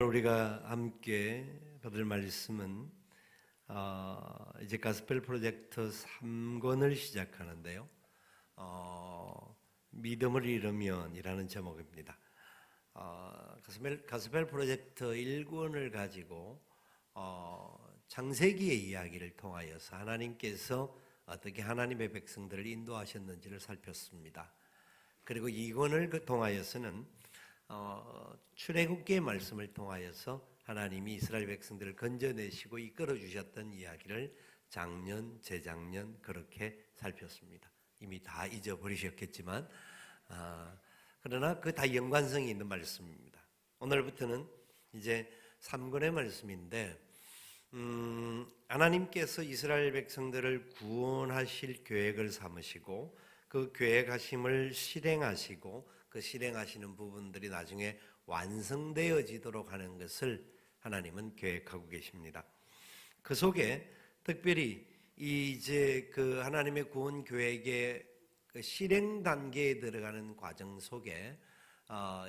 우리가 함께 받을 말씀은 이제 가스펠 프로젝트 3권을 시작하는데요. 믿음을 잃으면이라는 제목입니다. 가스펠 프로젝트 1권을 가지고 창세기의 이야기를 통하여서 하나님께서 어떻게 하나님의 백성들을 인도하셨는지를 살폈습니다. 그리고 2권을 통하여서는 출애굽기의 말씀을 통하여서 하나님이 이스라엘 백성들을 건져내시고 이끌어 주셨던 이야기를 작년, 재작년 그렇게 살폈습니다. 이미 다 잊어버리셨겠지만 그러나 그 다 연관성이 있는 말씀입니다. 오늘부터는 이제 3권의 말씀인데 하나님께서 이스라엘 백성들을 구원하실 계획을 삼으시고 그 계획하심을 실행하시고 그 실행하시는 부분들이 나중에 완성되어지도록 하는 것을 하나님은 계획하고 계십니다. 그 속에 특별히 이제 그 하나님의 구원 계획의 그 실행 단계에 들어가는 과정 속에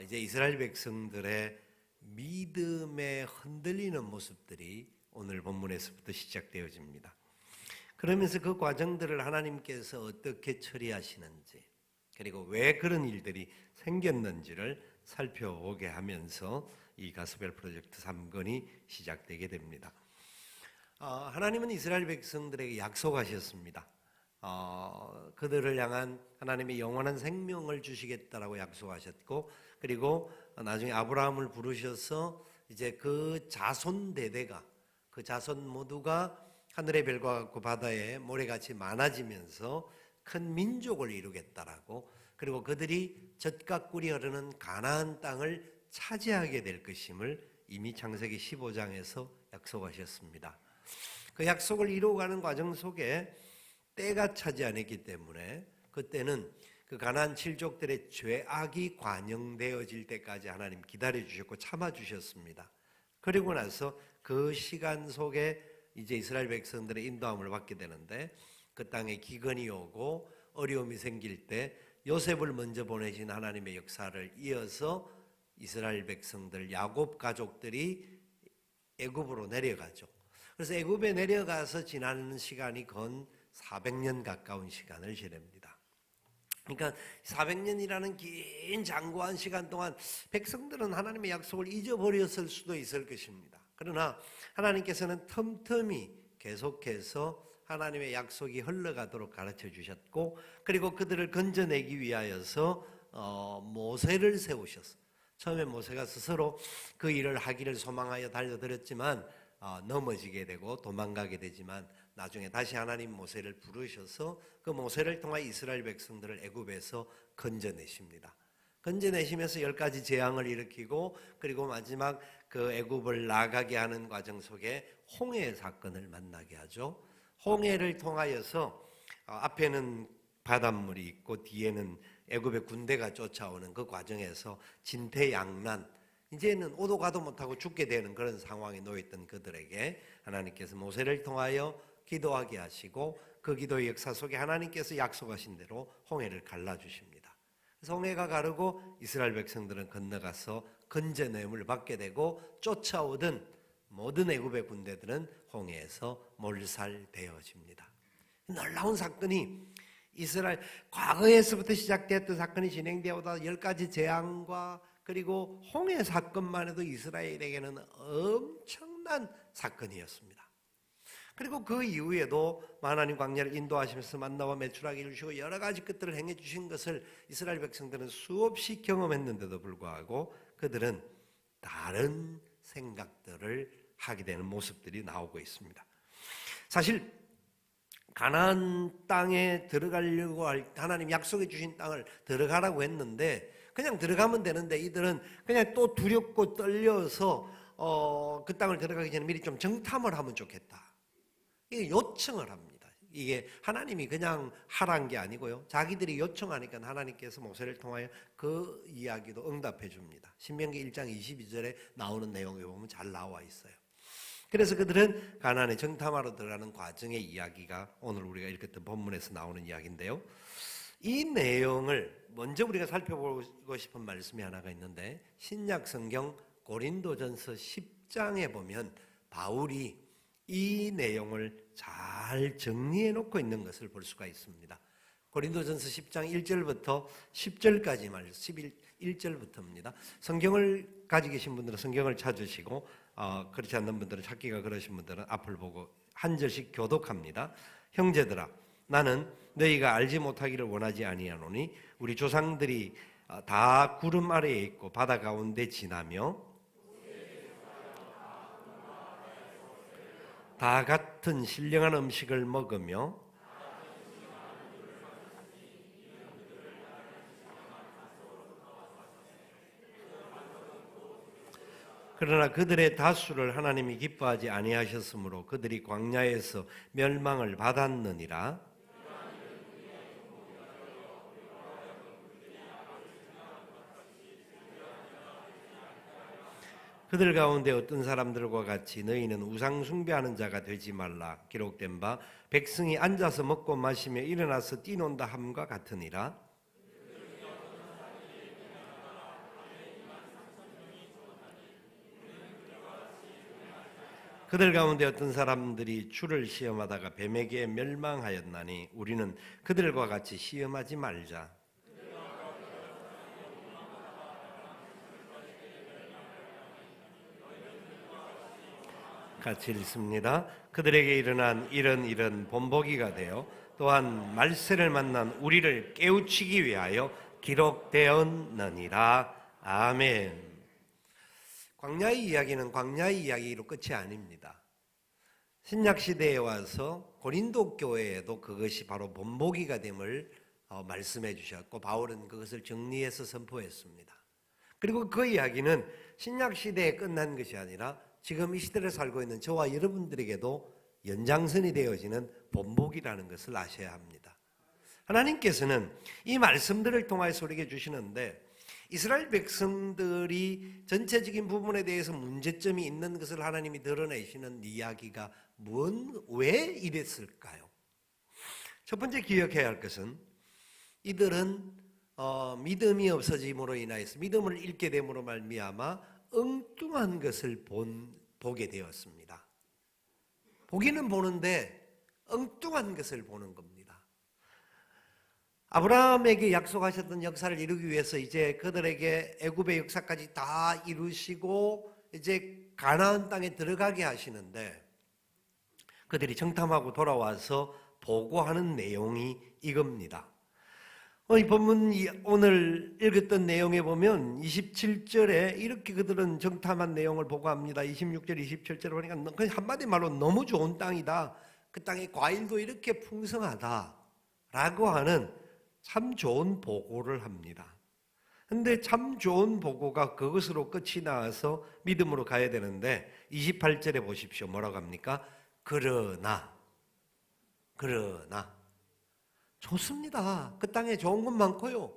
이제 이스라엘 백성들의 믿음에 흔들리는 모습들이 오늘 본문에서부터 시작되어집니다. 그러면서 그 과정들을 하나님께서 어떻게 처리하시는지 그리고 왜 그런 일들이 생겼는지를 살펴보게 하면서 이 가스펠 프로젝트 3권이 시작되게 됩니다. 하나님은 이스라엘 백성들에게 약속하셨습니다. 그들을 향한 하나님의 영원한 생명을 주시겠다라고 약속하셨고, 그리고 나중에 아브라함을 부르셔서 이제 그 자손 대대가, 그 자손 모두가 하늘의 별과 같고 바다의 모래같이 많아지면서 큰 민족을 이루겠다라고, 그리고 그들이 젖과 꿀이 흐르는 가나안 땅을 차지하게 될 것임을 이미 창세기 15장에서 약속하셨습니다. 그 약속을 이루어가는 과정 속에 때가 차지 않았기 때문에 그때는 그 가나안 7족들의 죄악이 관영되어질 때까지 하나님 기다려주셨고 참아주셨습니다. 그리고 나서 그 시간 속에 이제 이스라엘 백성들의 인도함을 받게 되는데, 그 땅에 기근이 오고 어려움이 생길 때 요셉을 먼저 보내신 하나님의 역사를 이어서 이스라엘 백성들, 야곱 가족들이 애굽으로 내려가죠. 그래서 애굽에 내려가서 지나는 시간이 건 400년 가까운 시간을 지냅니다. 그러니까 400년이라는 긴 장구한 시간 동안 백성들은 하나님의 약속을 잊어버렸을 수도 있을 것입니다. 그러나 하나님께서는 틈틈이 계속해서 하나님의 약속이 흘러가도록 가르쳐 주셨고, 그리고 그들을 건져내기 위하여서 모세를 세우셨어요. 처음에 모세가 스스로 그 일을 하기를 소망하여 달려들었지만 넘어지게 되고 도망가게 되지만 나중에 다시 하나님 모세를 부르셔서 그 모세를 통해 이스라엘 백성들을 애굽에서 건져내십니다. 건져내시면서 10가지 재앙을 일으키고, 그리고 마지막 그 애굽을 나가게 하는 과정 속에 홍해 사건을 만나게 하죠. 홍해를 통하여서 앞에는 바닷물이 있고 뒤에는 애굽의 군대가 쫓아오는 그 과정에서 진퇴양난, 이제는 오도 가도 못하고 죽게 되는 그런 상황에 놓였던 그들에게 하나님께서 모세를 통하여 기도하게 하시고, 그 기도의 역사 속에 하나님께서 약속하신 대로 홍해를 갈라주십니다. 그래서 홍해가 가르고 이스라엘 백성들은 건너가서 건져냄을 받게 되고, 쫓아오던 모든 애굽의 군대들은 홍해에서 몰살되어집니다. 놀라운 사건이 이스라엘 과거에서부터 시작되었던 사건이 진행되어 오다 10가지 재앙과 그리고 홍해 사건만 해도 이스라엘에게는 엄청난 사건이었습니다. 그리고 그 이후에도 하나님 광야를 인도하시면서 만나와 메추라기를 주시고 여러 가지 것들을 행해 주신 것을 이스라엘 백성들은 수없이 경험했는데도 불구하고 그들은 다른 생각들을 하게 되는 모습들이 나오고 있습니다. 사실 가나안 땅에 들어가려고 할 하나님 약속해 주신 땅을 들어가라고 했는데 그냥 들어가면 되는데 이들은 그냥 또 두렵고 떨려서 그 땅을 들어가기 전에 미리 좀 정탐을 하면 좋겠다. 이게 요청을 합니다. 이게 하나님이 그냥 하라는 게 아니고요. 자기들이 요청하니까 하나님께서 모세를 통하여 그 이야기도 응답해 줍니다. 신명기 1장 22절에 나오는 내용에 보면 잘 나와 있어요. 그래서 그들은 가나안에 정탐하러 들어가는 과정의 이야기가 오늘 우리가 읽었던 본문에서 나오는 이야기인데요. 이 내용을 먼저 우리가 살펴보고 싶은 말씀이 하나가 있는데 신약 성경 고린도전서 10장에 보면 바울이 이 내용을 잘 정리해 놓고 있는 것을 볼 수가 있습니다. 고린도전서 10장 1절부터 10절까지 말씀, 11절부터입니다. 성경을 가지고 계신 분들은 성경을 찾으시고 그렇지 않는 분들은 찾기가 그러신 분들은 앞을 보고 한 절씩 교독합니다. 형제들아, 나는 너희가 알지 못하기를 원하지 아니하노니 우리 조상들이 다 구름 아래에 있고 바다 가운데 지나며 다 같은 신령한 음식을 먹으며 그러나 그들의 다수를 하나님이 기뻐하지 아니하셨으므로 그들이 광야에서 멸망을 받았느니라. 그들 가운데 어떤 사람들과 같이 너희는 우상 숭배하는 자가 되지 말라. 기록된 바 백성이 앉아서 먹고 마시며 일어나서 뛰논다 함과 같으니라. 그들 가운데 어떤 사람들이 주를 시험하다가 뱀에게 멸망하였나니 우리는 그들과 같이 시험하지 말자. 같이 읽습니다. 그들에게 일어난 이런 일은 본보기가 되어 또한 말세를 만난 우리를 깨우치기 위하여 기록되었느니라. 아멘. 광야의 이야기는 광야의 이야기로 끝이 아닙니다. 신약시대에 와서 고린도 교회에도 그것이 바로 본보기가 됨을 말씀해 주셨고 바울은 그것을 정리해서 선포했습니다. 그리고 그 이야기는 신약시대에 끝난 것이 아니라 지금 이 시대를 살고 있는 저와 여러분들에게도 연장선이 되어지는 본보기라는 것을 아셔야 합니다. 하나님께서는 이 말씀들을 통해서 우리에게 주시는데 이스라엘 백성들이 전체적인 부분에 대해서 문제점이 있는 것을 하나님이 드러내시는 이야기가 왜 이랬을까요? 첫 번째 기억해야 할 것은 이들은 믿음이 없어짐으로 인하여서 믿음을 잃게 됨으로 말미암아 엉뚱한 것을 보게 되었습니다. 보기는 보는데 엉뚱한 것을 보는 겁니다. 아브라함에게 약속하셨던 역사를 이루기 위해서 이제 그들에게 애굽의 역사까지 다 이루시고 이제 가나안 땅에 들어가게 하시는데 그들이 정탐하고 돌아와서 보고하는 내용이 이겁니다. 이 본문 오늘 읽었던 내용에 보면 27절에 이렇게 그들은 정탐한 내용을 보고합니다. 26절, 27절 보니까 한마디 말로 너무 좋은 땅이다. 그 땅의 과일도 이렇게 풍성하다라고 하는 참 좋은 보고를 합니다. 그런데 참 좋은 보고가 그것으로 끝이 나와서 믿음으로 가야 되는데 28절에 보십시오. 뭐라고 합니까? 그러나 좋습니다. 그 땅에 좋은 것 많고요.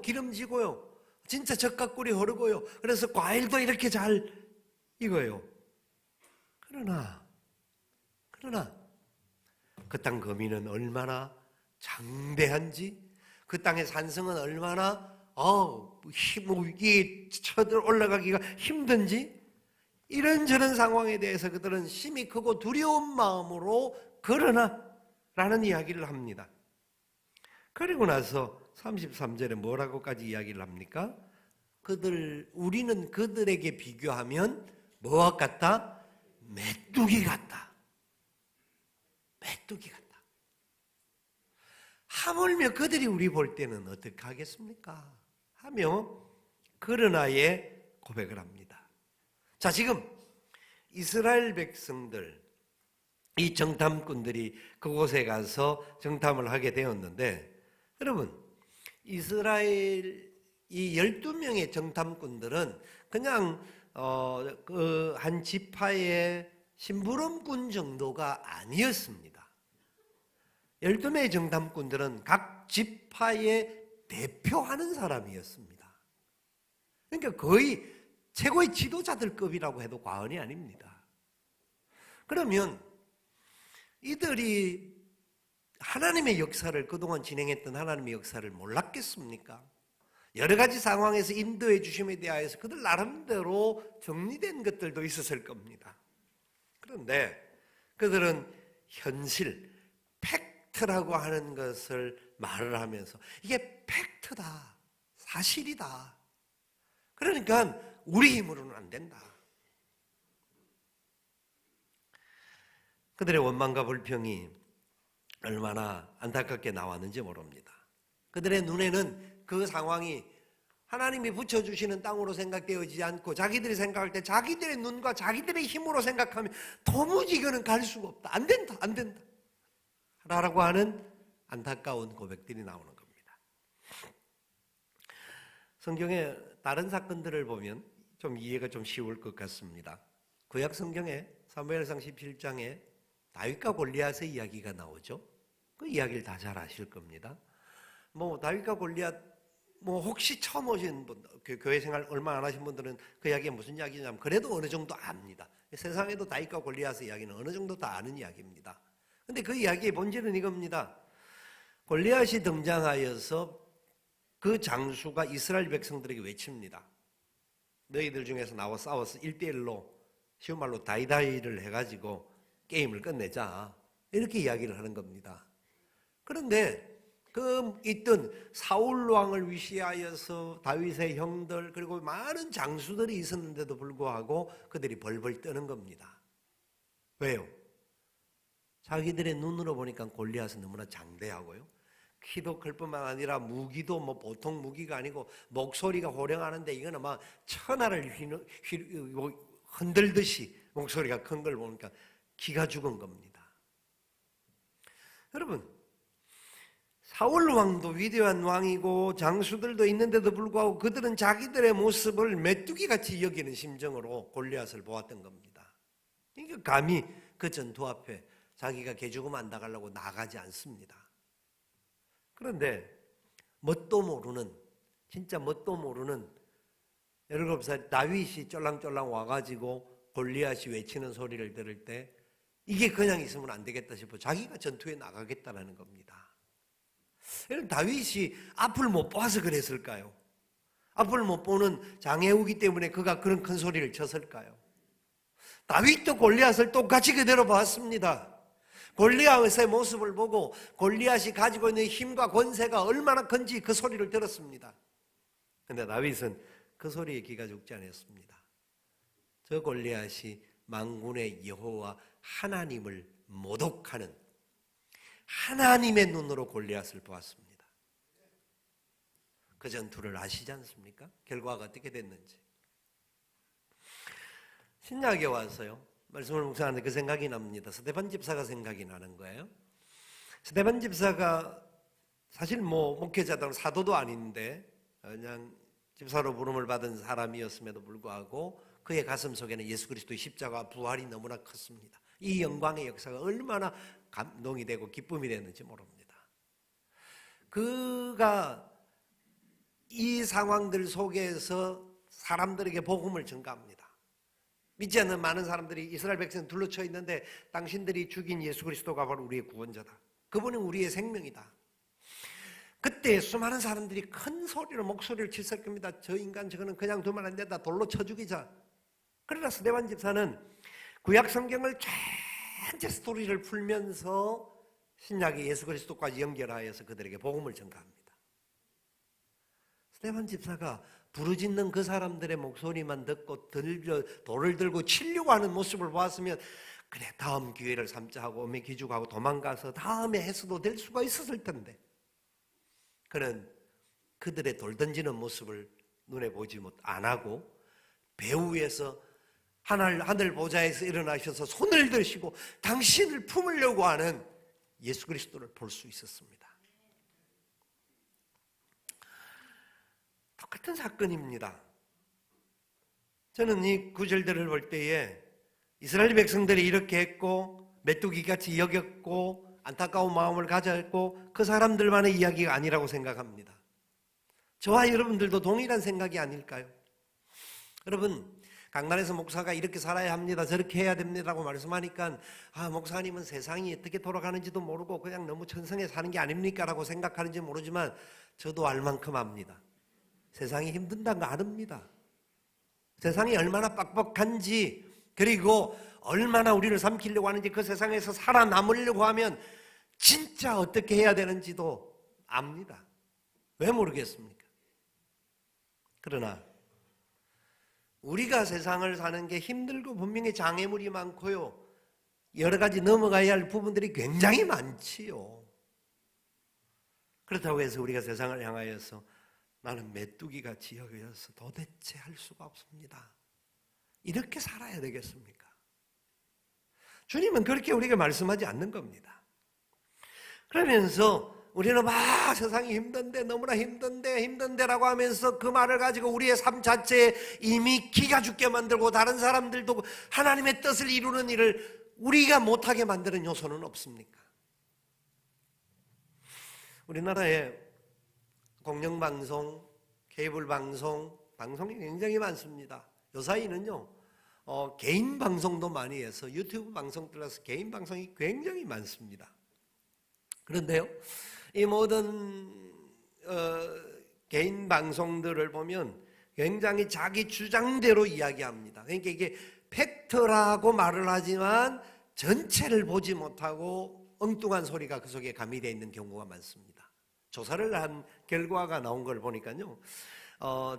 기름지고요. 진짜 젓가꿀이 흐르고요. 그래서 과일도 이렇게 잘 익어요. 그러나 그 땅 거민은 얼마나 장대한지, 그 땅의 산성은 얼마나 이게 쳐들 올라가기가 힘든지, 이런저런 상황에 대해서 그들은 심히 크고 두려운 마음으로 그러나 라는 이야기를 합니다. 그리고 나서 33절에 뭐라고까지 이야기를 합니까? 우리는 그들에게 비교하면 뭐와 같다? 메뚜기 같다. 메뚜기 같다. 하물며 그들이 우리 볼 때는 어떻게 하겠습니까? 하며 그러나의 고백을 합니다. 자, 지금 이스라엘 백성들, 이 정탐꾼들이 그곳에 가서 정탐을 하게 되었는데, 여러분, 이스라엘 이 12명의 정탐꾼들은 그냥 그 한 지파의 심부름꾼 정도가 아니었습니다. 12명의 정탐꾼들은 각 지파의 대표하는 사람이었습니다. 그러니까 거의 최고의 지도자들급이라고 해도 과언이 아닙니다. 그러면 이들이 하나님의 역사를, 그동안 진행했던 하나님의 역사를 몰랐겠습니까? 여러 가지 상황에서 인도해 주심에 대하여서 그들 나름대로 정리된 것들도 있었을 겁니다. 그런데 그들은 현실, 팩트라고 하는 것을 말을 하면서 이게 팩트다, 사실이다. 그러니까 우리 힘으로는 안 된다. 그들의 원망과 불평이 얼마나 안타깝게 나왔는지 모릅니다. 그들의 눈에는 그 상황이 하나님이 붙여주시는 땅으로 생각되어지지 않고 자기들이 생각할 때 자기들의 눈과 자기들의 힘으로 생각하면 도무지 이거는 갈 수가 없다. 안 된다. 안 된다. 라고 하는 안타까운 고백들이 나오는 겁니다. 성경의 다른 사건들을 보면 좀 이해가 좀 쉬울 것 같습니다. 구약 성경에 사무엘상 17장에 다윗과 골리앗의 이야기가 나오죠. 그 이야기를 다 잘 아실 겁니다. 다윗과 골리앗 혹시 처음 오신 분, 교회 생활 얼마 안 하신 분들은 그 이야기가 무슨 이야기냐면 그래도 어느 정도 압니다. 세상에도 다윗과 골리앗의 이야기는 어느 정도 다 아는 이야기입니다. 근데 그 이야기의 본질은 이겁니다. 골리앗이 등장하여서 그 장수가 이스라엘 백성들에게 외칩니다. 너희들 중에서 나와 싸워서 1대1로 쉬운 말로 다이다이를 해가지고 게임을 끝내자. 이렇게 이야기를 하는 겁니다. 그런데 그 있던 사울 왕을 위시하여서 다윗의 형들 그리고 많은 장수들이 있었는데도 불구하고 그들이 벌벌 떠는 겁니다. 왜요? 자기들의 눈으로 보니까 골리앗은 너무나 장대하고요. 키도 클 뿐만 아니라 무기도 보통 무기가 아니고 목소리가 호령하는데 이거는 막 천하를 흔들듯이 목소리가 큰 걸 보니까 기가 죽은 겁니다. 여러분, 사울 왕도 위대한 왕이고 장수들도 있는데도 불구하고 그들은 자기들의 모습을 메뚜기같이 여기는 심정으로 골리앗을 보았던 겁니다. 그러니까 감히 그 전투 앞에 자기가 개죽음 안 당하려고 나가지 않습니다. 그런데 뭣도 모르는, 진짜 뭣도 모르는 17살 다윗이 쫄랑쫄랑 와가지고 골리앗이 외치는 소리를 들을 때 이게 그냥 있으면 안 되겠다 싶어 자기가 전투에 나가겠다라는 겁니다. 다윗이 앞을 못 봐서 그랬을까요? 앞을 못 보는 장애우기 때문에 그가 그런 큰 소리를 쳤을까요? 다윗도 골리앗을 똑같이 그대로 봤습니다. 골리앗의 모습을 보고 골리앗이 가지고 있는 힘과 권세가 얼마나 큰지 그 소리를 들었습니다. 그런데 다윗은 그 소리에 귀가 죽지 않았습니다. 저 골리앗이 만군의 여호와 하나님을 모독하는 하나님의 눈으로 골리앗을 보았습니다. 그 전투를 아시지 않습니까? 결과가 어떻게 됐는지. 신약에 와서요, 말씀을 묵상하는데 그 생각이 납니다. 스데반 집사가 생각이 나는 거예요. 스데반 집사가 사실 목회자도 사도도 아닌데 그냥 집사로 부름을 받은 사람이었음에도 불구하고 그의 가슴 속에는 예수 그리스도의 십자가 부활이 너무나 컸습니다. 이 영광의 역사가 얼마나 감동이 되고 기쁨이 됐는지 모릅니다. 그가 이 상황들 속에서 사람들에게 복음을 전가합니다. 믿지 않는 많은 사람들이 이스라엘 백성 둘러쳐 있는데 당신들이 죽인 예수 그리스도가 바로 우리의 구원자다. 그분은 우리의 생명이다. 그때 수많은 사람들이 큰 소리로 목소리를 쳤을 겁니다. 저 인간 저거는 그냥 두면 안 된다. 돌로 쳐 죽이자. 그러나 스데반 집사는 구약 성경을 전체 스토리를 풀면서 신약의 예수 그리스도까지 연결하여서 그들에게 복음을 전가합니다. 스데반 집사가 부르짖는 그 사람들의 목소리만 듣고 돌을 들고 치려고 하는 모습을 보았으면 그래 다음 기회를 삼자 하고 엄에 기죽하고 도망가서 다음에 해서도 될 수가 있었을 텐데 그는 그들의 돌 던지는 모습을 눈에 보지 안 하고 배우 위에서 하늘 보좌에서 일어나셔서 손을 드시고 당신을 품으려고 하는 예수 그리스도를 볼 수 있었습니다. 똑같은 사건입니다. 저는 이 구절들을 볼 때에 이스라엘 백성들이 이렇게 했고 메뚜기같이 여겼고 안타까운 마음을 가졌고 그 사람들만의 이야기가 아니라고 생각합니다. 저와 여러분들도 동일한 생각이 아닐까요? 여러분 강단에서 목사가 이렇게 살아야 합니다. 저렇게 해야 됩니다라고 말씀하니까 목사님은 세상이 어떻게 돌아가는지도 모르고 그냥 너무 천성에 사는 게 아닙니까? 라고 생각하는지 모르지만 저도 알 만큼 압니다. 세상이 힘든다는 거 압니다. 세상이 얼마나 빡빡한지, 그리고 얼마나 우리를 삼키려고 하는지, 그 세상에서 살아남으려고 하면 진짜 어떻게 해야 되는지도 압니다. 왜 모르겠습니까? 그러나 우리가 세상을 사는 게 힘들고 분명히 장애물이 많고요, 여러 가지 넘어가야 할 부분들이 굉장히 많지요. 그렇다고 해서 우리가 세상을 향하여서 나는 메뚜기같이 여겨서 도대체 할 수가 없습니다, 이렇게 살아야 되겠습니까? 주님은 그렇게 우리에게 말씀하지 않는 겁니다. 그러면서 우리는 막 세상이 힘든데, 너무나 힘든데라고 하면서 그 말을 가지고 우리의 삶 자체에 이미 기가 죽게 만들고 다른 사람들도 하나님의 뜻을 이루는 일을 우리가 못하게 만드는 요소는 없습니까? 우리나라에 공영방송, 케이블 방송이 굉장히 많습니다. 요사이는요, 개인 방송도 많이 해서 유튜브 방송 들어서 개인 방송이 굉장히 많습니다. 그런데요, 이 모든 개인 방송들을 보면 굉장히 자기 주장대로 이야기합니다. 그러니까 이게 팩트라고 말을 하지만 전체를 보지 못하고 엉뚱한 소리가 그 속에 가미되어 있는 경우가 많습니다. 조사를 한 결과가 나온 걸 보니까요,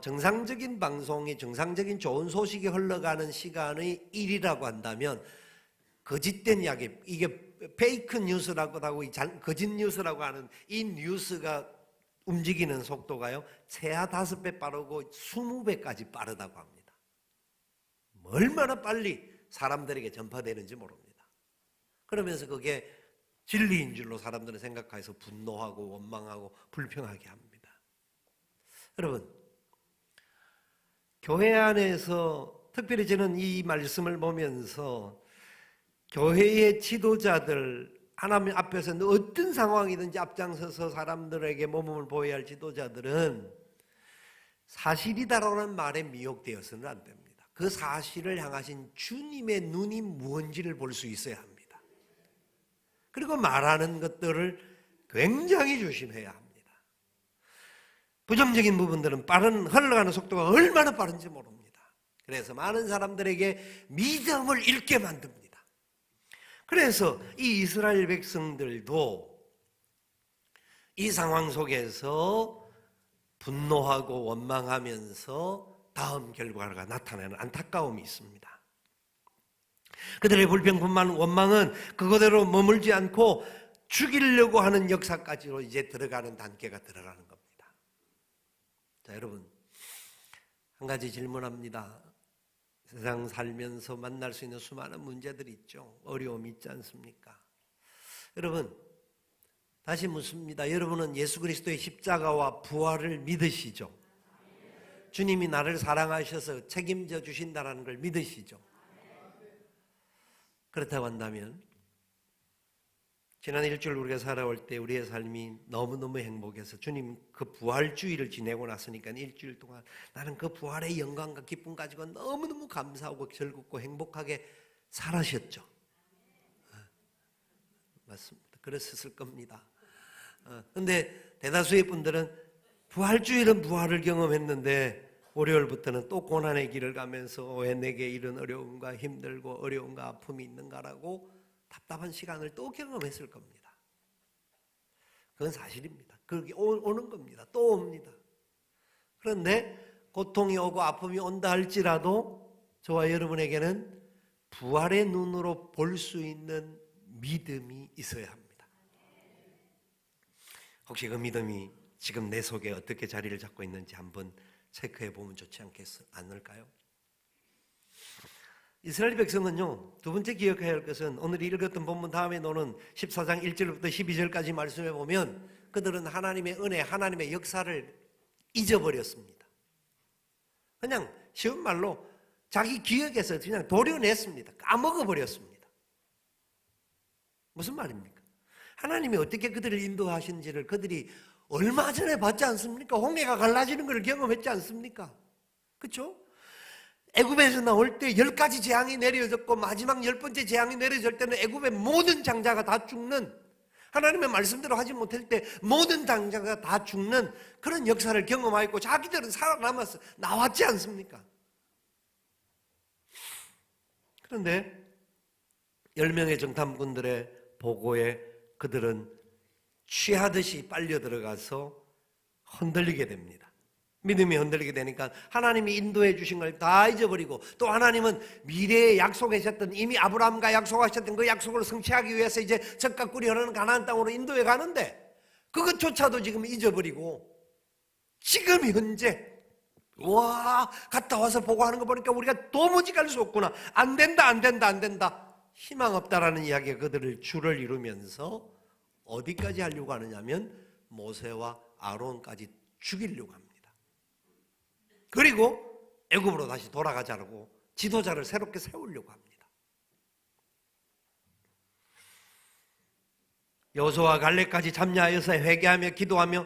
정상적인 방송이, 정상적인 좋은 소식이 흘러가는 시간의 1이라고 한다면 거짓된 이야기, 이게 페이크 뉴스라고 하고 거짓 뉴스라고 하는 이 뉴스가 움직이는 속도가요, 최하 5배 빠르고 20배까지 빠르다고 합니다. 얼마나 빨리 사람들에게 전파되는지 모릅니다. 그러면서 그게 진리인 줄로 사람들은 생각해서 분노하고 원망하고 불평하게 합니다. 여러분, 교회 안에서 특별히 저는 이 말씀을 보면서 교회의 지도자들, 하나님 앞에서 어떤 상황이든지 앞장서서 사람들에게 모범을 보여야 할 지도자들은 사실이다라는 말에 미혹되어서는 안 됩니다. 그 사실을 향하신 주님의 눈이 무언지를 볼 수 있어야 합니다. 그리고 말하는 것들을 굉장히 조심해야 합니다. 부정적인 부분들은 흘러가는 속도가 얼마나 빠른지 모릅니다. 그래서 많은 사람들에게 믿음을 잃게 만듭니다. 그래서 이 이스라엘 백성들도 이 상황 속에서 분노하고 원망하면서 다음 결과가 나타나는 안타까움이 있습니다. 그들의 불평분만 원망은 그거대로 머물지 않고 죽이려고 하는 역사까지로 이제 들어가는 단계가 들어가는 겁니다. 자, 여러분, 한 가지 질문합니다. 세상 살면서 만날 수 있는 수많은 문제들이 있죠. 어려움이 있지 않습니까? 여러분, 다시 묻습니다. 여러분은 예수 그리스도의 십자가와 부활을 믿으시죠? 주님이 나를 사랑하셔서 책임져 주신다는 걸 믿으시죠? 그렇다고 한다면 지난 일주일 우리가 살아올 때 우리의 삶이 너무너무 행복해서 주님 그 부활주의를 지내고 났으니까 일주일 동안 나는 그 부활의 영광과 기쁨 가지고 너무너무 감사하고 즐겁고 행복하게 살아셨죠. 맞습니다. 그랬을 겁니다. 그런데 대다수의 분들은 부활주일은 부활을 경험했는데 월요일부터는 또 고난의 길을 가면서 왜 내게 이런 어려움과 힘들고 어려움과 아픔이 있는가라고 답답한 시간을 또 경험했을 겁니다. 그건 사실입니다. 그게 오는 겁니다. 또 옵니다. 그런데 고통이 오고 아픔이 온다 할지라도 저와 여러분에게는 부활의 눈으로 볼 수 있는 믿음이 있어야 합니다. 혹시 그 믿음이 지금 내 속에 어떻게 자리를 잡고 있는지 한번 체크해 보면 좋지 않을까요? 이스라엘 백성은요, 두 번째 기억해야 할 것은 오늘 읽었던 본문 다음에 노는 14장 1절부터 12절까지 말씀해 보면 그들은 하나님의 은혜, 하나님의 역사를 잊어버렸습니다. 그냥 쉬운 말로 자기 기억에서 그냥 도려냈습니다. 까먹어버렸습니다. 무슨 말입니까? 하나님이 어떻게 그들을 인도하신지를 그들이 얼마 전에 봤지 않습니까? 홍해가 갈라지는 걸 경험했지 않습니까? 그렇죠? 애굽에서 나올 때 10가지 재앙이 내려졌고 마지막 10번째 재앙이 내려질 때는 애굽의 모든 장자가 다 죽는 하나님의 말씀대로 하지 못할 때 모든 당자가 다 죽는 그런 역사를 경험하였고 자기들은 살아남아서 나왔지 않습니까? 그런데 10명의 정탐꾼들의 보고에 그들은 취하듯이 빨려 들어가서 흔들리게 됩니다. 믿음이 흔들리게 되니까 하나님이 인도해 주신 걸 다 잊어버리고, 또 하나님은 미래에 약속하셨던, 이미 아브라함과 약속하셨던 그 약속을 성취하기 위해서 이제 젖과 꿀이 흐르는 가나안 땅으로 인도해 가는데 그것조차도 지금 잊어버리고, 지금 현재 갔다 와서 보고하는 거 보니까 우리가 도무지 갈 수 없구나, 안 된다 안 된다 안 된다, 희망 없다라는 이야기가 그들을 줄을 이루면서 어디까지 하려고 하느냐면 모세와 아론까지 죽이려고 합니다. 그리고 애굽으로 다시 돌아가자고 지도자를 새롭게 세우려고 합니다. 여호수아와 갈렙까지 참여하여서 회개하며 기도하며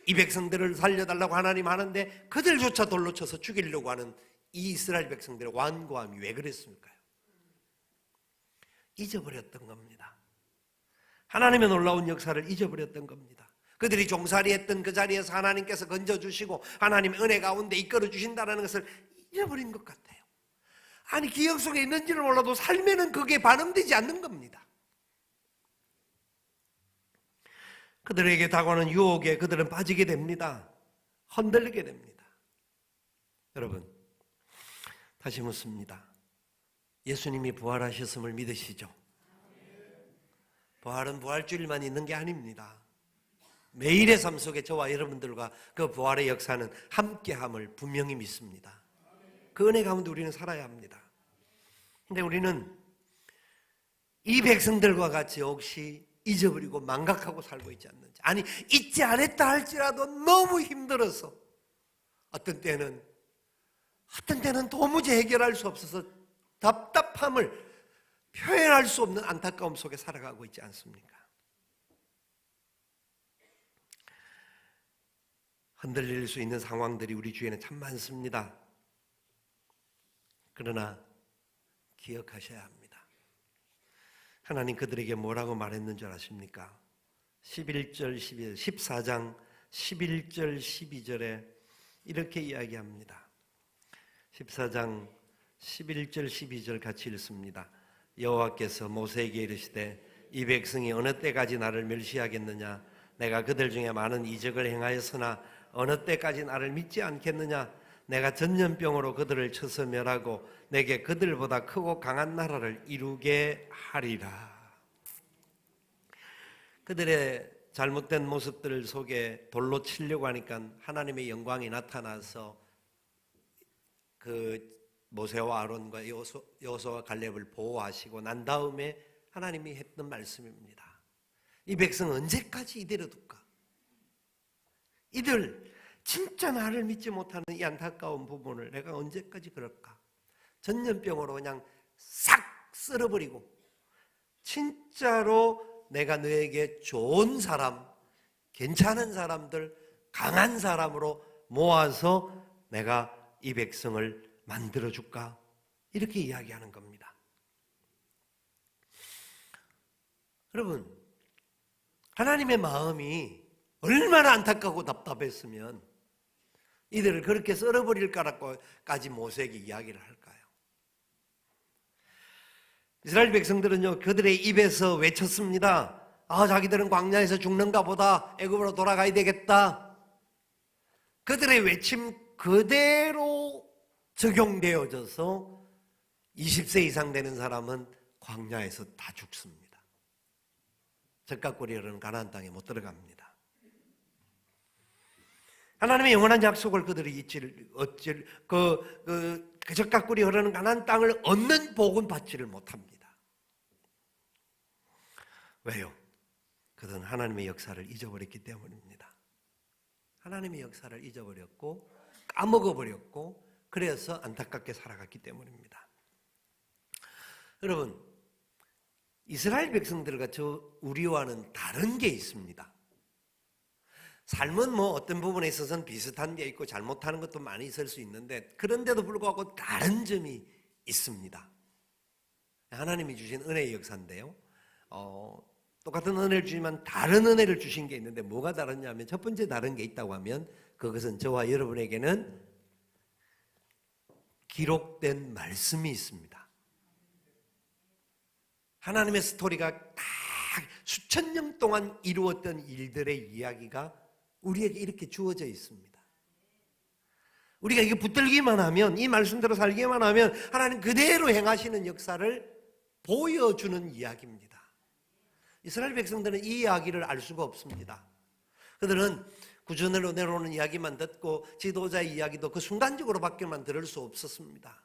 이 백성들을 살려달라고 하나님 하는데 그들조차 돌로 쳐서 죽이려고 하는 이 이스라엘 백성들의 완고함이 왜 그랬을까요? 잊어버렸던 겁니다. 하나님의 놀라운 역사를 잊어버렸던 겁니다. 그들이 종살이했던 그 자리에서 하나님께서 건져주시고 하나님의 은혜 가운데 이끌어주신다는 것을 잊어버린 것 같아요. 아니, 기억 속에 있는지를 몰라도 삶에는 그게 반응되지 않는 겁니다. 그들에게 다가오는 유혹에 그들은 빠지게 됩니다. 흔들리게 됩니다. 여러분, 다시 묻습니다. 예수님이 부활하셨음을 믿으시죠? 부활은 부활주일만 있는 게 아닙니다. 매일의 삶 속에 저와 여러분들과 그 부활의 역사는 함께함을 분명히 믿습니다. 그 은혜 가운데 우리는 살아야 합니다. 근데 우리는 이 백성들과 같이 혹시 잊어버리고 망각하고 살고 있지 않는지, 아니 잊지 않았다 할지라도 너무 힘들어서 어떤 때는 도무지 해결할 수 없어서 답답함을 표현할 수 없는 안타까움 속에 살아가고 있지 않습니까? 흔들릴 수 있는 상황들이 우리 주위에는 참 많습니다. 그러나 기억하셔야 합니다. 하나님 그들에게 뭐라고 말했는 줄 아십니까? 11절, 12절, 14장 11절, 12절에 이렇게 이야기합니다. 14장 11절, 12절 같이 읽습니다. 여호와께서 모세에게 이르시되 이 백성이 어느 때까지 나를 멸시하겠느냐? 내가 그들 중에 많은 이적을 행하였으나 어느 때까지 나를 믿지 않겠느냐? 내가 전염병으로 그들을 쳐서 멸하고 내게 그들보다 크고 강한 나라를 이루게 하리라. 그들의 잘못된 모습들 속에 돌로 치려고 하니까 하나님의 영광이 나타나서 그 모세와 아론과 여호수아와 갈렙을 보호하시고 난 다음에 하나님이 했던 말씀입니다. 이 백성 언제까지 이대로 둘까? 이들 진짜 나를 믿지 못하는 이 안타까운 부분을 내가 언제까지 그럴까? 전염병으로 그냥 싹 쓸어버리고 진짜로 내가 너에게 좋은 사람, 괜찮은 사람들, 강한 사람으로 모아서 내가 이 백성을 만들어줄까? 이렇게 이야기하는 겁니다. 여러분, 하나님의 마음이 얼마나 안타깝고 답답했으면 이들을 그렇게 썰어버릴까라고까지 모세에게 이야기를 할까요? 이스라엘 백성들은요, 그들의 입에서 외쳤습니다. 자기들은 광야에서 죽는가 보다, 애굽으로 돌아가야 되겠다. 그들의 외침 그대로 적용되어져서 20세 이상 되는 사람은 광야에서 다 죽습니다. 젖과 꿀이 흐르는 가나안 땅에 못 들어갑니다. 하나님의 영원한 약속을 그들이 그 젖과 꿀이 흐르는 가나안 땅을 얻는 복은 받지를 못합니다. 왜요? 그들은 하나님의 역사를 잊어버렸기 때문입니다. 하나님의 역사를 잊어버렸고 까먹어버렸고 그래서 안타깝게 살아갔기 때문입니다. 여러분, 이스라엘 백성들과 우리와는 다른 게 있습니다. 삶은 어떤 부분에 있어서는 비슷한 게 있고 잘못하는 것도 많이 있을 수 있는데 그런데도 불구하고 다른 점이 있습니다. 하나님이 주신 은혜의 역사인데요. 똑같은 은혜를 주지만 다른 은혜를 주신 게 있는데 뭐가 다르냐면 첫 번째 다른 게 있다고 하면 그것은 저와 여러분에게는 기록된 말씀이 있습니다. 하나님의 스토리가 다 수천 년 동안 이루었던 일들의 이야기가 우리에게 이렇게 주어져 있습니다. 우리가 이게 붙들기만 하면, 이 말씀대로 살기만 하면 하나님 그대로 행하시는 역사를 보여주는 이야기입니다. 이스라엘 백성들은 이 이야기를 알 수가 없습니다. 그들은 구전으로 내려오는 이야기만 듣고 지도자의 이야기도 그 순간적으로밖에만 들을 수 없었습니다.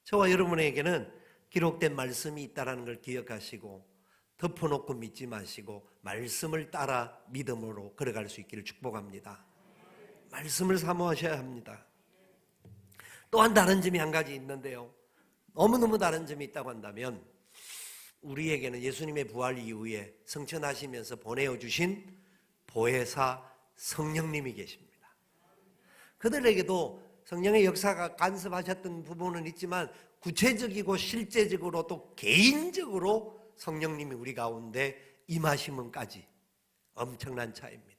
저와 여러분에게는 기록된 말씀이 있다는 걸 기억하시고 덮어놓고 믿지 마시고 말씀을 따라 믿음으로 걸어갈 수 있기를 축복합니다. 말씀을 사모하셔야 합니다. 또한 다른 점이 한 가지 있는데요, 너무너무 다른 점이 있다고 한다면 우리에게는 예수님의 부활 이후에 성천하시면서 보내어 주신 보혜사 성령님이 계십니다. 그들에게도 성령의 역사가 간섭하셨던 부분은 있지만 구체적이고 실제적으로 또 개인적으로 성령님이 우리 가운데 임하심은까지 엄청난 차이입니다.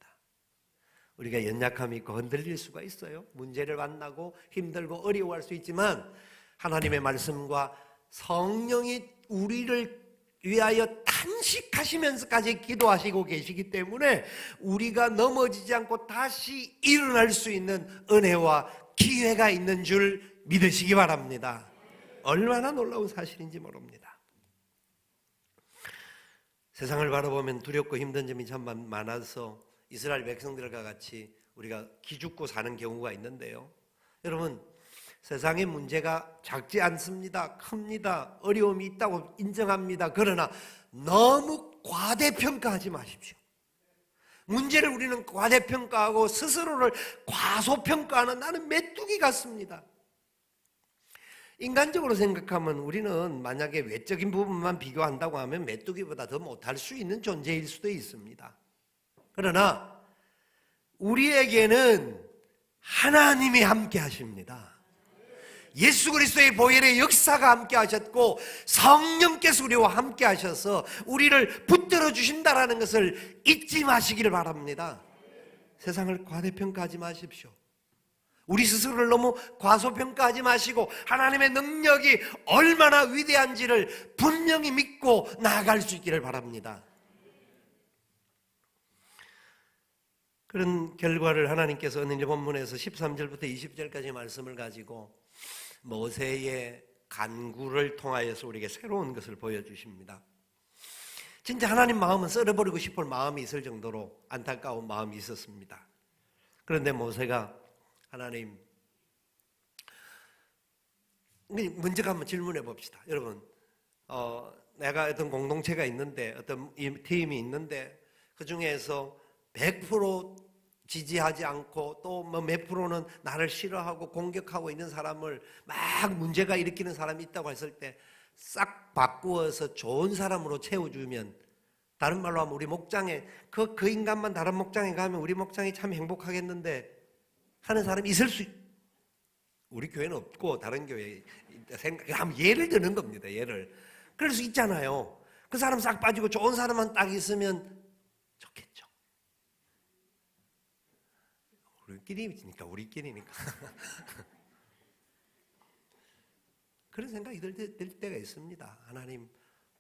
우리가 연약함이 있고 흔들릴 수가 있어요. 문제를 만나고 힘들고 어려워할 수 있지만 하나님의 말씀과 성령이 우리를 위하여 탄식하시면서까지 기도하시고 계시기 때문에 우리가 넘어지지 않고 다시 일어날 수 있는 은혜와 기회가 있는 줄 믿으시기 바랍니다. 얼마나 놀라운 사실인지 모릅니다. 세상을 바라보면 두렵고 힘든 점이 참 많아서 이스라엘 백성들과 같이 우리가 기죽고 사는 경우가 있는데요, 여러분, 세상의 문제가 작지 않습니다. 큽니다. 어려움이 있다고 인정합니다. 그러나 너무 과대평가하지 마십시오. 문제를 우리는 과대평가하고 스스로를 과소평가하는, 나는 메뚜기 같습니다. 인간적으로 생각하면 우리는 만약에 외적인 부분만 비교한다고 하면 메뚜기보다 더 못할 수 있는 존재일 수도 있습니다. 그러나 우리에게는 하나님이 함께 하십니다. 예수 그리스도의 보혈의 역사가 함께 하셨고 성령께서 우리와 함께 하셔서 우리를 붙들어 주신다는 것을 잊지 마시기를 바랍니다. 세상을 과대평가하지 마십시오. 우리 스스로를 너무 과소평가하지 마시고 하나님의 능력이 얼마나 위대한지를 분명히 믿고 나아갈 수 있기를 바랍니다. 그런 결과를 하나님께서 오늘 본문에서 13절부터 20절까지 말씀을 가지고 모세의 간구를 통하여서 우리에게 새로운 것을 보여주십니다. 진짜 하나님 마음은 썰어버리고 싶을 마음이 있을 정도로 안타까운 마음이 있었습니다. 그런데 모세가 하나님, 먼저 한번 질문해 봅시다. 여러분, 내가 어떤 공동체가 있는데, 어떤 팀이 있는데 그 중에서 100% 지지하지 않고 또 뭐 몇 프로는 나를 싫어하고 공격하고 있는 사람을 막 문제가 일으키는 사람이 있다고 했을 때 싹 바꾸어서 좋은 사람으로 채워주면, 다른 말로 하면 우리 목장에 그 인간만 다른 목장에 가면 우리 목장이 참 행복하겠는데 하는 사람이 있을 수, 우리 교회는 없고 다른 교회 생각, 예를 드는 겁니다. 예를. 그럴 수 있잖아요. 그 사람 싹 빠지고 좋은 사람만 딱 있으면 좋겠죠. 우리끼리니까. 그런 생각이 들 때가 있습니다. 하나님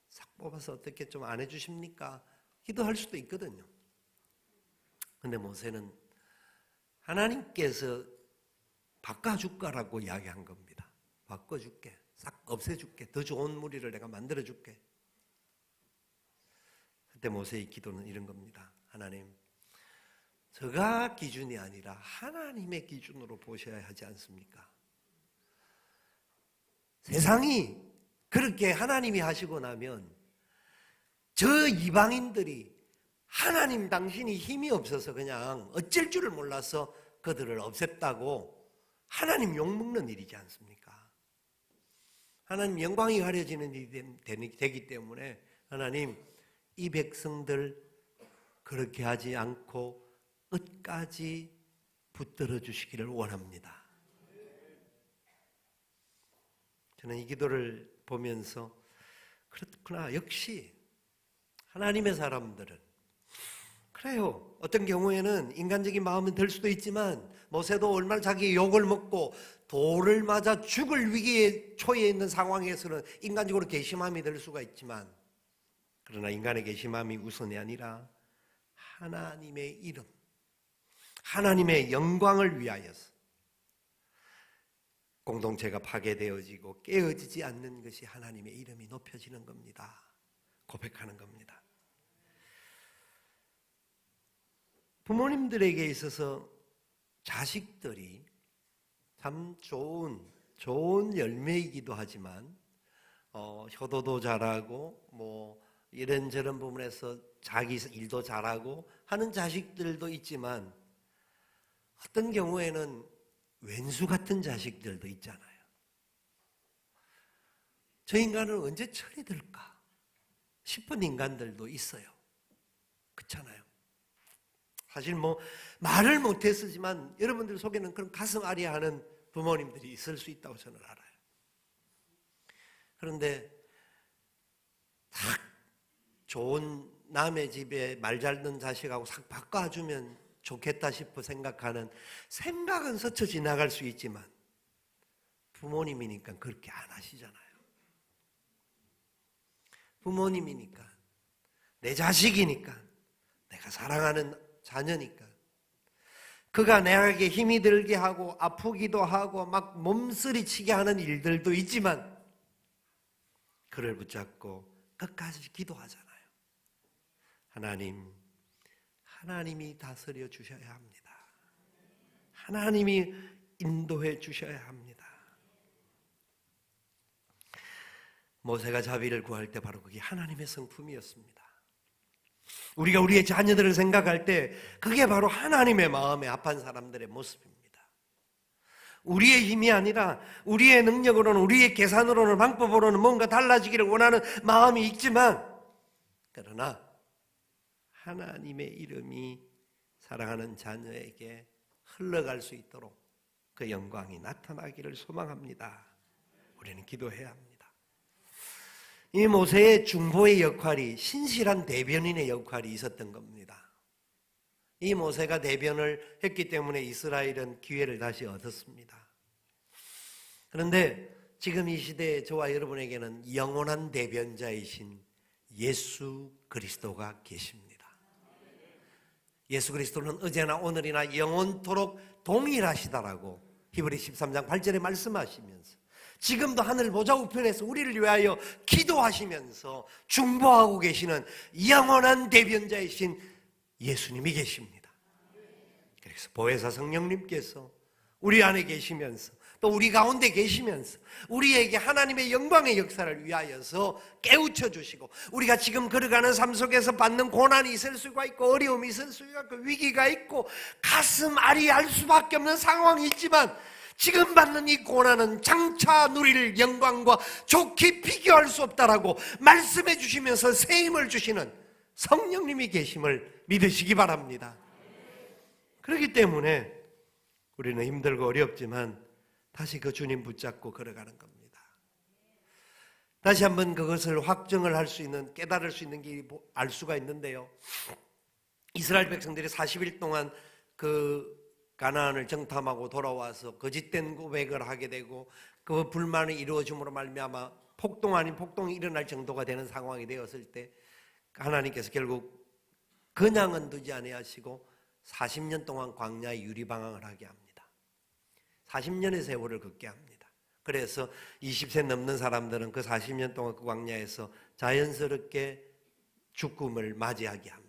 싹 뽑아서 어떻게 좀 안 해주십니까? 기도할 수도 있거든요. 근데 모세는 하나님께서 바꿔줄까라고 이야기한 겁니다. 바꿔줄게, 싹 없애줄게, 더 좋은 무리를 내가 만들어줄게. 그때 모세의 기도는 이런 겁니다. 하나님, 저가 기준이 아니라 하나님의 기준으로 보셔야 하지 않습니까? 세상이 그렇게 하나님이 하시고 나면 저 이방인들이 하나님 당신이 힘이 없어서 그냥 어쩔 줄을 몰라서 그들을 없앴다고 하나님 욕먹는 일이지 않습니까? 하나님 영광이 가려지는 일이 되기 때문에 하나님, 이 백성들 그렇게 하지 않고 끝까지 붙들어 주시기를 원합니다. 저는 이 기도를 보면서 그렇구나, 역시 하나님의 사람들은 그래요. 어떤 경우에는 인간적인 마음은 들 수도 있지만 모세도 얼마나 자기 욕을 먹고 돌을 맞아 죽을 위기에 처해 있는 상황에서는 인간적으로 괘씸함이 들 수가 있지만, 그러나 인간의 괘씸함이 우선이 아니라 하나님의 이름, 하나님의 영광을 위하여서 공동체가 파괴되어지고 깨어지지 않는 것이 하나님의 이름이 높여지는 겁니다. 고백하는 겁니다. 부모님들에게 있어서 자식들이 참 좋은 열매이기도 하지만 효도도 잘하고 뭐 이런저런 부분에서 자기 일도 잘하고 하는 자식들도 있지만, 어떤 경우에는 왼수 같은 자식들도 있잖아요. 저 인간은 언제 철이 들까 싶은 인간들도 있어요. 그렇잖아요. 사실 뭐 말을 못했지만 여러분들 속에는 그런 가슴 아리하는 부모님들이 있을 수 있다고 저는 알아요. 그런데 딱 좋은 남의 집에 말 잘 듣는 자식하고 싹 바꿔주면 좋겠다 싶어 생각하는 생각은 스쳐 지나갈 수 있지만 부모님이니까 그렇게 안 하시잖아요. 부모님이니까, 내 자식이니까, 내가 사랑하는 자녀니까 그가 내게 힘이 들게 하고 아프기도 하고 막 몸서리치게 하는 일들도 있지만 그를 붙잡고 끝까지 기도하잖아요. 하나님이 다스려 주셔야 합니다. 하나님이 인도해 주셔야 합니다. 모세가 자비를 구할 때 바로 그게 하나님의 성품이었습니다. 우리가 우리의 자녀들을 생각할 때 그게 바로 하나님의 마음에 합한 사람들의 모습입니다. 우리의 힘이 아니라 우리의 능력으로는, 우리의 계산으로는, 방법으로는 뭔가 달라지기를 원하는 마음이 있지만, 그러나 하나님의 이름이 사랑하는 자녀에게 흘러갈 수 있도록 그 영광이 나타나기를 소망합니다. 우리는 기도해야 합니다. 이 모세의 중보의 역할이 신실한 대변인의 역할이 있었던 겁니다. 이 모세가 대변을 했기 때문에 이스라엘은 기회를 다시 얻었습니다. 그런데 지금 이 시대에 저와 여러분에게는 영원한 대변자이신 예수 그리스도가 계십니다. 예수 그리스도는 어제나 오늘이나 영원토록 동일하시다라고 히브리 13장 8절에 말씀하시면서 지금도 하늘 보좌 우편에서 우리를 위하여 기도하시면서 중보하고 계시는 영원한 대변자이신 예수님이 계십니다. 그래서 보혜사 성령님께서 우리 안에 계시면서 또 우리 가운데 계시면서 우리에게 하나님의 영광의 역사를 위하여서 깨우쳐 주시고, 우리가 지금 걸어가는 삶 속에서 받는 고난이 있을 수가 있고 어려움이 있을 수가 있고 위기가 있고 가슴 아리할 수밖에 없는 상황이 있지만, 지금 받는 이 고난은 장차 누릴 영광과 좋게 비교할 수 없다라고 말씀해 주시면서 새 힘을 주시는 성령님이 계심을 믿으시기 바랍니다. 그렇기 때문에 우리는 힘들고 어렵지만 다시 그 주님 붙잡고 걸어가는 겁니다. 다시 한번 그것을 확정을 할 수 있는, 깨달을 수 있는 길이 알 수가 있는데요, 이스라엘 백성들이 40일 동안 그 가나안을 정탐하고 돌아와서 거짓된 고백을 하게 되고 그 불만이 이루어짐으로 말미암아 폭동 아닌 폭동이 일어날 정도가 되는 상황이 되었을 때 하나님께서 결국 그냥은 두지 아니하시고 40년 동안 광야에 유리방황을 하게 합니다. 40년의 세월을 걷게 합니다. 그래서 20세 넘는 사람들은 그 40년 동안 그 광야에서 자연스럽게 죽음을 맞이하게 합니다.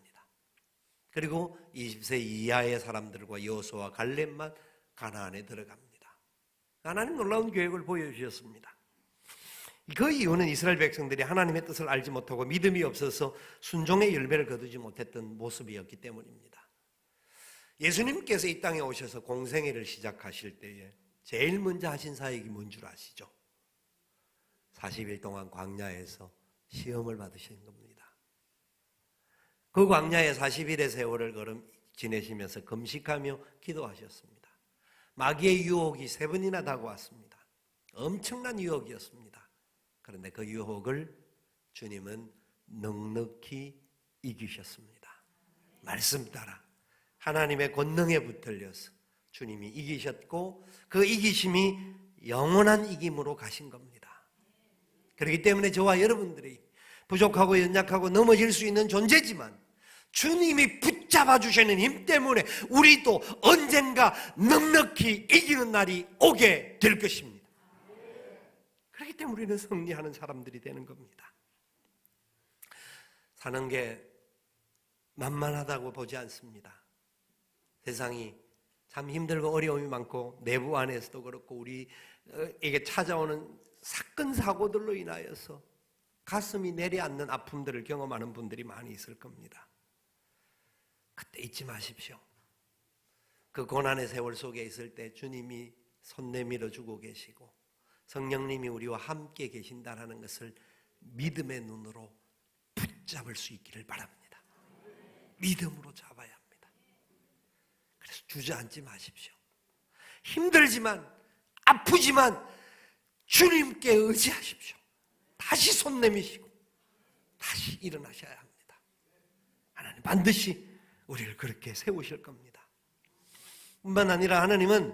그리고 20세 이하의 사람들과 여호수아와 갈렙만 가나안에 들어갑니다. 하나님 놀라운 계획을 보여주셨습니다. 그 이유는 이스라엘 백성들이 하나님의 뜻을 알지 못하고 믿음이 없어서 순종의 열매를 거두지 못했던 모습이었기 때문입니다. 예수님께서 이 땅에 오셔서 공생애를 시작하실 때에 제일 먼저 하신 사역이 뭔 줄 아시죠? 40일 동안 광야에서 시험을 받으신 겁니다. 그 광야의 40일의 세월을 지내시면서 금식하며 기도하셨습니다. 마귀의 유혹이 3번이나 다가왔습니다. 엄청난 유혹이었습니다. 그런데 그 유혹을 주님은 넉넉히 이기셨습니다. 말씀 따라 하나님의 권능에 붙들려서 주님이 이기셨고 그 이기심이 영원한 이김으로 가신 겁니다. 그렇기 때문에 저와 여러분들이 부족하고 연약하고 넘어질 수 있는 존재지만 주님이 붙잡아 주시는 힘 때문에 우리도 언젠가 넉넉히 이기는 날이 오게 될 것입니다. 그렇기 때문에 우리는 승리하는 사람들이 되는 겁니다. 사는 게 만만하다고 보지 않습니다. 세상이 참 힘들고 어려움이 많고 내부 안에서도 그렇고 우리에게 찾아오는 사건 사고들로 인하여서 가슴이 내려앉는 아픔들을 경험하는 분들이 많이 있을 겁니다. 그때 잊지 마십시오. 그 고난의 세월 속에 있을 때 주님이 손 내밀어 주고 계시고 성령님이 우리와 함께 계신다는 것을 믿음의 눈으로 붙잡을 수 있기를 바랍니다. 믿음으로 잡아야 합니다. 그래서 주저앉지 마십시오. 힘들지만 아프지만 주님께 의지하십시오. 다시 손 내미시고 다시 일어나셔야 합니다. 하나님 반드시 우리를 그렇게 세우실 겁니다. 뿐만 아니라 하나님은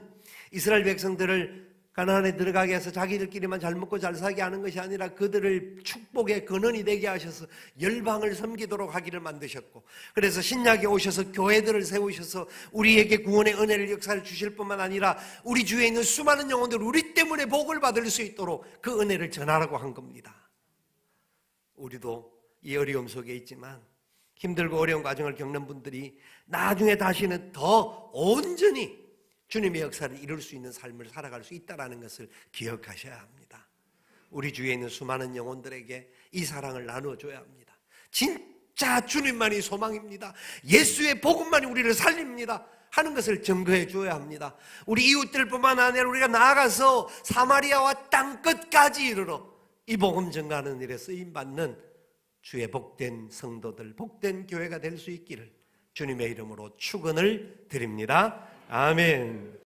이스라엘 백성들을 가나안에 들어가게 해서 자기들끼리만 잘 먹고 잘 살게 하는 것이 아니라 그들을 축복의 근원이 되게 하셔서 열방을 섬기도록 하기를 만드셨고, 그래서 신약에 오셔서 교회들을 세우셔서 우리에게 구원의 은혜를 역사를 주실 뿐만 아니라 우리 주위에 있는 수많은 영혼들 우리 때문에 복을 받을 수 있도록 그 은혜를 전하라고 한 겁니다. 우리도 이 어려움 속에 있지만 힘들고 어려운 과정을 겪는 분들이 나중에 다시는 더 온전히 주님의 역사를 이룰 수 있는 삶을 살아갈 수 있다는 것을 기억하셔야 합니다. 우리 주위에 있는 수많은 영혼들에게 이 사랑을 나눠줘야 합니다. 진짜 주님만이 소망입니다. 예수의 복음만이 우리를 살립니다 하는 것을 증거해 줘야 합니다. 우리 이웃들뿐만 아니라 우리가 나아가서 사마리아와 땅끝까지 이르러 이 복음 증거하는 일에 쓰임받는 주의 복된 성도들, 복된 교회가 될 수 있기를 주님의 이름으로 축원을 드립니다. 아멘.